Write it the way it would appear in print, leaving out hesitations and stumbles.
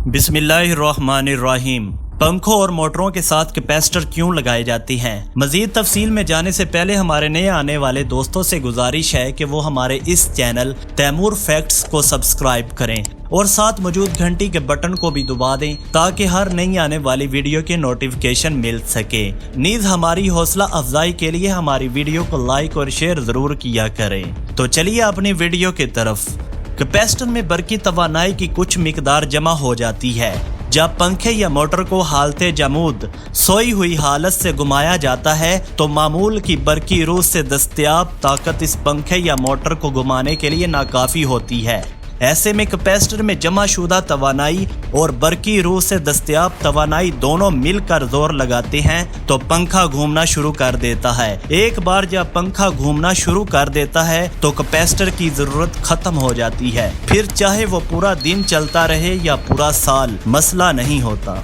बिस्मिल्लाहिर्रहमानिर्रहीम। पंखों और मोटरों के साथ कैपेसिटर क्यों लगाए जाते हैं? मजीद तफसील में जाने से पहले हमारे नए आने वाले दोस्तों से गुजारिश है कि वो हमारे इस चैनल तैमूर फैक्ट्स को सब्सक्राइब करें और साथ मौजूद घंटी के बटन को भी दबा दें ताकि हर नई आने वाली वीडियो के नोटिफिकेशन मिल सके। नीज हमारी हौसला अफजाई के लिए हमारी वीडियो को लाइक और शेयर जरूर किया करें। तो चलिए अपनी वीडियो की तरफ। कैपेसिटर में बरकी तवानाई की कुछ मिकदार जमा हो जाती है। जब पंखे या मोटर को हालते जमूद सोई हुई हालत से घुमाया जाता है तो मामूल की बरकी रूह से दस्तयाब ताकत इस पंखे या मोटर को घुमाने के लिए नाकाफी होती है। ऐसे में कैपेसिटर में जमा शुदा तवानाई और बरकी रूह से दस्तयाब तवानाई दोनों मिलकर जोर लगाते हैं तो पंखा घूमना शुरू कर देता है। एक बार जब पंखा घूमना शुरू कर देता है तो कैपेसिटर की जरूरत खत्म हो जाती है। फिर चाहे वो पूरा दिन चलता रहे या पूरा साल, मसला नहीं होता।